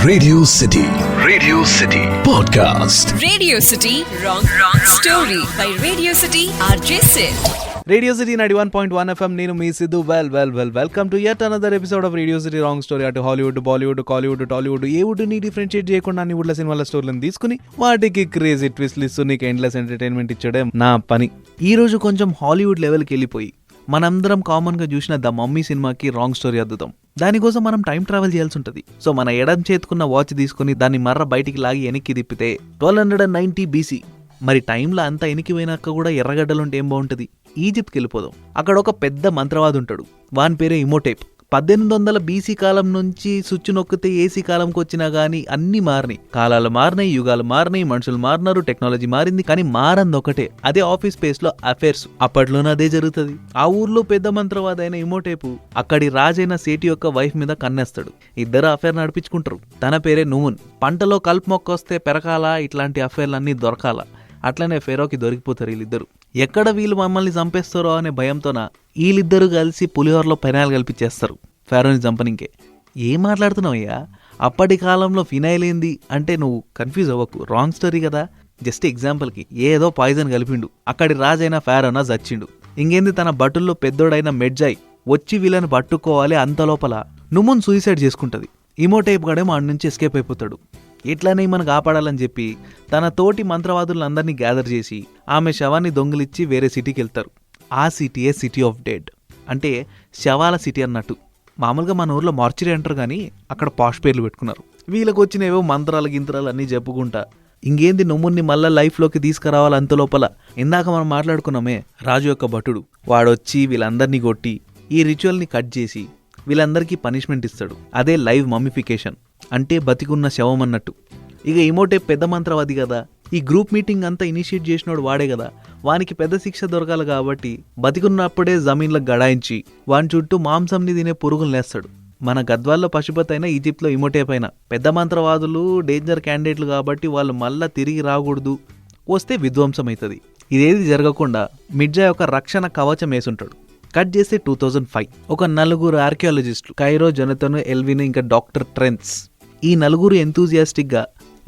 Radio City. Radio City podcast. Radio City Wrong Story by Radio City RJ Sid. Radio city 91.1 FM. నేను మీ సిద్ధు. Welcome to yet another episode of radio city wrong story. అటు Hollywood, Bollywood, Kollywood, Tollywood ఏ వుడ్ని differentiate చేయకుండా అన్ని వుడ్ల సినిమాల స్టోరీలను తీసుకుని వాటికి క్రేజీ ట్విస్ట్లు ఇస్తూ నీకు ఎండ్లెస్ ఎంటర్టైన్మెంట్ ఇచ్చడే నా పని. ఈ రోజు కొంచెం హాలీవుడ్ లెవెల్కి వెళ్ళిపోయి మనందరం కామన్గా చూసిన ద మమ్మీ సినిమాకి రాంగ్ స్టోరీ అద్దుతాం. దానికోసం మనం టైం ట్రావెల్ చేయాల్సి ఉంటుంది. సో మన ఎడం చేతుకున్న వాచ్ తీసుకుని దాన్ని మర్ర బయటికి లాగి వెనక్కి తిప్పితే 1290 BC. మరి టైంలో అంతా వెనక్కి పోయినాక కూడా ఎర్రగడ్డలుంటే ఏం బాగుంటుంది? ఈజిప్ట్కి వెళ్ళిపోదాం. అక్కడ ఒక పెద్ద మంత్రవాది ఉంటాడు. వాని పేరే ఇమోటేప్. 1800 BC కాలం నుంచి స్విచ్ నొక్కితే ఏసీ కాలంకి వచ్చినా గానీ అన్ని మారినాయి. కాలాలు మారినాయి, యుగాలు మారినాయి, మనుషులు మారినారు, టెక్నాలజీ మారింది, కానీ మారంది ఒకటే, అదే ఆఫీస్ స్పేస్ లో అఫైర్స్. అప్పట్లోనే అదే జరుగుతుంది. ఆ ఊర్లో పెద్ద మంత్రవాది అయిన ఇమోటేపు అక్కడి రాజైన సేటి యొక్క వైఫ్ మీద కన్నేస్తాడు. ఇద్దరు అఫైర్ నడిపించుకుంటారు. తన పేరే నూన్. పంటలో కలుపు మొక్క వస్తే పెరకాల, ఇట్లాంటి అఫైర్లన్నీ దొరకాల. అట్లనే ఫెరోకి దొరికిపోతారు వీళ్ళిద్దరు. ఎక్కడ వీళ్ళు మమ్మల్ని చంపేస్తారో అనే భయంతోన వీళ్ళిద్దరూ కలిసి పులిహోరలో ఫెనాయిల్ కల్పించేస్తారు ఫెరోని చంపనికే. ఏం మాట్లాడుతున్నావయ్యా? అప్పటి కాలంలో ఫినైల్ ఏంది అంటే నువ్వు కన్ఫ్యూజ్ అవ్వకు, రాంగ్ స్టోరీ కదా. జస్ట్ ఎగ్జాంపుల్కి ఏదో పాయిజన్ కలిపిండు, అక్కడి రాజైన ఫెరోనా చచ్చిండు. ఇంకేంది, తన బటుల్లో పెద్దోడైన మెడ్జాయ్ వచ్చి వీళ్ళని పట్టుకోవాలి. అంత లోపల నుమున్ సూసైడ్ చేసుకుంటుంది. ఇమోటైప్ గడేమో ఆడి నుంచి ఎస్కేప్ అయిపోతాడు. ఇట్లానే మనం కాపాడాలని చెప్పి తన తోటి మంత్రవాదులందరినీ గ్యాదర్ చేసి ఆమె శవాన్ని దొంగిలిచ్చి వేరే సిటీకి వెళ్తారు. ఆ సిటీయే సిటీ ఆఫ్ డెడ్, అంటే శవాల సిటీ అన్నట్టు. మామూలుగా మన ఊర్లో మార్చిరీ అంటారు, కానీ అక్కడ పాష్ పేర్లు పెట్టుకున్నారు. వీళ్ళకి వచ్చిన ఏవో మంత్రాలు గింత్రాలు అన్నీ చెప్పుకుంటా ఇంకేంది నొమ్ముని మళ్ళా లైఫ్లోకి తీసుకురావాలి. అంత లోపల ఇందాక మనం మాట్లాడుకున్నామే రాజు యొక్క భటుడు, వాడొచ్చి వీళ్ళందరినీ కొట్టి ఈ రిచువల్ని కట్ చేసి వీళ్ళందరికీ పనిష్మెంట్ ఇస్తాడు. అదే లైవ్ మమ్మిఫికేషన్, అంటే బతికున్న శవం అన్నట్టు. ఇక ఇమోటేప్ పెద్ద మంత్రవాది కదా, ఈ గ్రూప్ మీటింగ్ అంతా ఇనిషియేట్ చేసినోడు వాడే కదా. వానికి పెద్ద శిక్ష దొరకాలి కాబట్టి బతికున్నప్పుడే జమీన్లకు గడాయించి వాని చుట్టూ మాంసంని తినే పురుగులు నేస్తాడు. మన గద్వాల్లో పశుపతి అయినా ఈజిప్ట్లో ఇమోటేప్ అయినా పెద్ద మంత్రవాదులు డేంజర్ క్యాండిడేట్లు కాబట్టి వాళ్ళు మళ్ళా తిరిగి రాకూడదు, వస్తే విధ్వంసం అవుతుంది. ఇదేది జరగకుండా మిర్జా ఒక రక్షణ కవచం వేసుంటాడు. కట్ చేస్తే 2005 ఒక 4 ఆర్కియాలజిస్టులు, కైరో, జొనథన్, ఎల్విన్, ఇంకా డాక్టర్ ట్రెన్స్. ఈ 4 ఎంతూజియాస్టిక్గా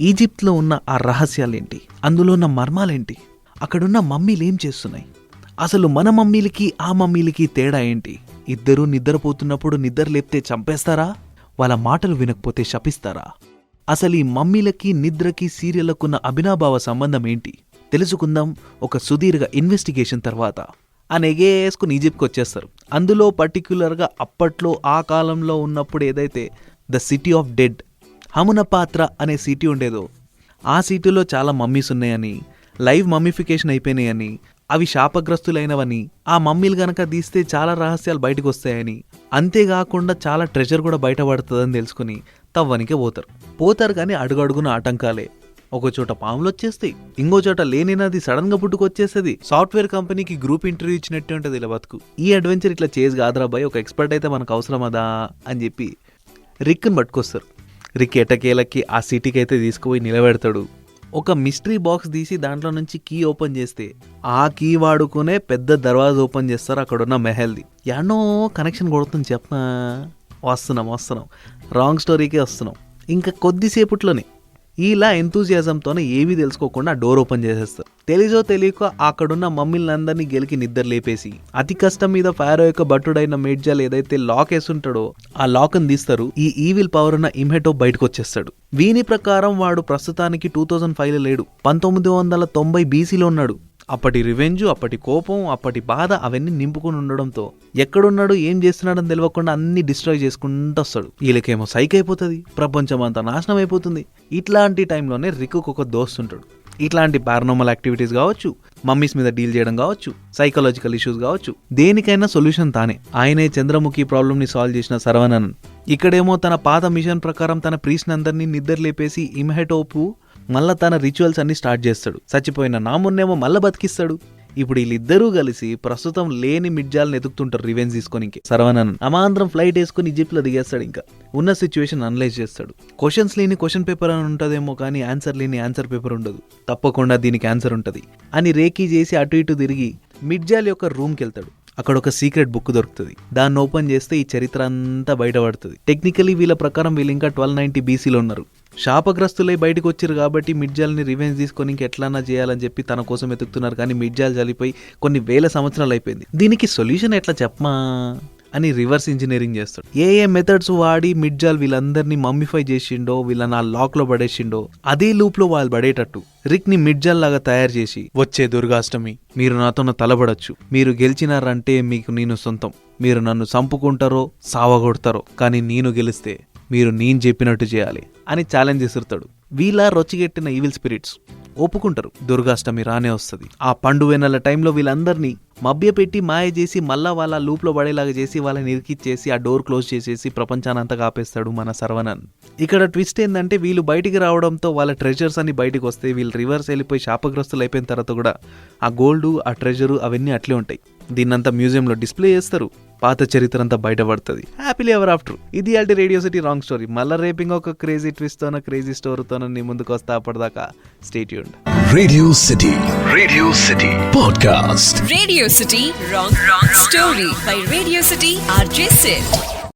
ఈజిప్ట్లో ఉన్న ఆ రహస్యాలేంటి, అందులో ఉన్న మర్మాలేంటి, అక్కడున్న మమ్మీలు ఏం చేస్తున్నాయి, అసలు మన మమ్మీలకి ఆ మమ్మీలకి తేడా ఏంటి, ఇద్దరూ నిద్రపోతున్నప్పుడు నిద్ర లేపితే చంపేస్తారా, వాళ్ళ మాటలు వినకపోతే శపిస్తారా, అసలు ఈ మమ్మీలకి నిద్రకి సీరియళ్లకున్న అభినాభావ సంబంధం ఏంటి తెలుసుకుందాం ఒక సుదీర్ఘ ఇన్వెస్టిగేషన్ తర్వాత. అని ఎగేసుకుని ఈజిప్ట్కి వచ్చేస్తారు. అందులో పర్టిక్యులర్గా అప్పట్లో ఆ కాలంలో ఉన్నప్పుడు ఏదైతే ద సిటీ ఆఫ్ డెడ్ హమునపాత్ర అనే సిటీ ఉండేదో, ఆ సిటీలో చాలా మమ్మీస్ ఉన్నాయని, లైవ్ మమ్మిఫికేషన్ అయిపోయినాయని, అవి శాపగ్రస్తులైనవని, ఆ మమ్మీలు గనక తీస్తే చాలా రహస్యాలు బయటకు వస్తాయని, అంతేకాకుండా చాలా ట్రెజర్ కూడా బయటపడుతుందని తెలుసుకుని తవ్వనికే పోతారు. కానీ అడుగడుగున ఆటంకాలే. ఒక చోట పాములు వచ్చేస్తాయి, ఇంకో చోట లేనినది సడన్ గా పుట్టుకొచ్చేస్తుంది. సాఫ్ట్వేర్ కంపెనీకి గ్రూప్ ఇంటర్వ్యూ ఇచ్చినట్టు ఉంటుంది ఇలా బతుకు. ఈ అడ్వెంచర్ ఇట్లా చేసి కాదురాబాయ్, ఒక ఎక్స్పర్ట్ అయితే మనకు అవసరం అదా అని చెప్పి రిక్ని పట్టుకొస్తారు. రిక్ ఎటకేలకి ఆ సిటీకి అయితే తీసుకుపోయి నిలబెడతాడు. ఒక మిస్టరీ బాక్స్ తీసి దాంట్లో నుంచి కీ ఓపెన్ చేస్తే ఆ కీ వాడుకునే పెద్ద దర్వాజా ఓపెన్ చేస్తారు. అక్కడున్న మెహల్ది యానో కనెక్షన్ కొడుతుంది. చెప్పనా, వస్తున్నాం రాంగ్ స్టోరీకే వస్తున్నాం. ఇంకా కొద్దిసేపట్లోనే ఇలా ఎంతూజియాజంతోనే ఏమీ తెలుసుకోకుండా డోర్ ఓపెన్ చేసేస్తారు. తెలిసో తెలియక అక్కడున్న మమ్మీలందరినీ గెలికి నిద్ర లేపేసి అతి కష్టం మీద ఫారో యొక్క భటుడైన మెడ్జాల్ ఏదైతే లాక్ వేసుంటాడో ఆ లాక్ని తీస్తారు. ఈ ఈవిల్ పవర్ ఉన్న ఇమ్హెటోప్ బయటకు వచ్చేస్తాడు. వీని ప్రకారం వాడు ప్రస్తుతానికి 2005లో లేడు, 1990 BCలో ఉన్నాడు. అప్పటి రివెంజ్, అప్పటి కోపం, అప్పటి బాధ అవన్నీ నింపుకుని ఉండడంతో ఎక్కడున్నాడు ఏం చేస్తున్నాడని తెలియకుండా అన్ని డిస్ట్రాయ్ చేసుకుంటూ వస్తాడు. వీళ్ళకేమో సైక్ అయిపోతుంది, ప్రపంచం అంతా నాశనం అయిపోతుంది. ఇట్లాంటి టైంలోనే రిక్కుకు ఒక దోస్త్ ఉంటాడు. ఇట్లాంటి పారానార్మల్ యాక్టివిటీస్ కావచ్చు, మమ్మీస్ మీద డీల్ చేయడం కావచ్చు, సైకలాజికల్ ఇష్యూస్ కావచ్చు, దేనికైనా సొల్యూషన్ తానే. ఆయనే చంద్రముఖి ప్రాబ్లమ్ని సాల్వ్ చేసిన సర్వనన్. ఇక్కడేమో తన పాత మిషన్ ప్రకారం తన ప్రీస్ట్ అందరినీ నిద్ర లేపేసి ఇమ్హెటోపు మళ్ళా తన రిచువల్స్ అన్ని స్టార్ట్ చేస్తాడు. చచ్చిపోయిన నామున్నేమో మళ్ళా బతికిస్తాడు. ఇప్పుడు వీళ్ళిద్దరూ కలిసి ప్రస్తుతం లేని మిడ్జాల్ని ఎదుగుతుంటారు రివెంజ్ తీసుకొని. సర్వనన్ అమాంతరం ఫ్లైట్ వేసుకుని ఈజిప్ట్ లో దిగేస్తాడు. ఇంకా ఉన్న సిచ్యువేషన్ అనలైజ్ చేస్తాడు. క్వశ్చన్స్ లేని క్వశ్చన్ పేపర్ అని ఉంటుందేమో, కానీ ఆన్సర్ లేని ఆన్సర్ పేపర్ ఉండదు. తప్పకుండా దీనికి ఆన్సర్ ఉంటుంది అని రేకీ చేసి అటు ఇటు తిరిగి మిడ్జాల్ యొక్క రూమ్కి వెళ్తాడు. అక్కడ ఒక సీక్రెట్ బుక్ దొరుకుతుంది. దాన్ని ఓపెన్ చేస్తే ఈ చరిత్ర అంతా బయటపడుతుంది. టెక్నికలీ వీళ్ళ ప్రకారం వీళ్ళు ఇంకా 1290 BCలో ఉన్నారు. శాపగ్రస్తులై బయటకు వచ్చారు కాబట్టి మిర్జాల్ని రివెంజ్ తీసుకొని ఇంకెట్లన్నా చేయాలని చెప్పి తన కోసం వెతుకుతున్నారు. కానీ మిర్జాల్ చనిపోయి కొన్ని వేల సంవత్సరాలు అయిపోయింది. దీనికి సొల్యూషన్ ఎట్లా చెప్పమా అని రివర్స్ ఇంజనీరింగ్ చేస్తాడు. ఏ మెథడ్స్ వాడి మిర్జాల్ వీళ్ళందరినీ మమ్మిఫై చేసిండో, వీళ్ళని ఆ లాక్ లో పడేసిండో అదే లూప్ లో వాళ్ళు పడేటట్టు రిక్ ని మిర్జాల్ లాగా తయారు చేసి, వచ్చే దుర్గాష్టమి మీరు నాతో తలబడచ్చు, మీరు గెలిచినారంటే మీకు నేను సొంతం, మీరు నన్ను చంపుకుంటారో సావగొడతారో, కానీ నేను గెలిస్తే మీరు నేను చెప్పినట్టు చేయాలి అని ఛాలెంజ్ చేస్తాడు. వీళ్ళ రొచ్చిగెట్టిన ఈవిల్ స్పిరిట్స్ ఒప్పుకుంటారు. దుర్గాష్టమి రానే వస్తుంది. ఆ పండుగ టైంలో వీళ్ళందరినీ మభ్యపెట్టి మాయ చేసి మళ్ళా వాళ్ళ లూప్లో పడేలాగా చేసి వాళ్ళని ఇరికిచ్చేసి ఆ డోర్ క్లోజ్ చేసేసి ప్రపంచానంతా కాపేస్తాడు మన సర్వనన్. ఇక్కడ ట్విస్ట్ ఏంటంటే వీళ్ళు బయటికి రావడంతో వాళ్ళ ట్రెజర్స్ అన్ని బయటకు వస్తాయి. వీళ్ళు రివర్స్ వెళ్ళిపోయి శాపగ్రస్తులు అయిపోయిన తర్వాత కూడా ఆ గోల్డ్, ఆ ట్రెజరు అవన్నీ అట్లే ఉంటాయి. దీన్నంతా మ్యూజియంలో డిస్ప్లే చేస్తారు. పాత చరిత్ర అంతా బయటపడుతుంది. Happily ever after. ఇది అంటే రేడియో సిటీ రాంగ్ స్టోరీ. మళ్ళీ రేపింగ్ ఒక క్రేజీ ట్విస్ట్తోనో క్రేజీ స్టోరీతోనో నీ ముందుకు వస్తా. అప్పటిదాకా stay tuned. Radio City Podcast. Radio City Wrong Story by Radio City RJ Sid.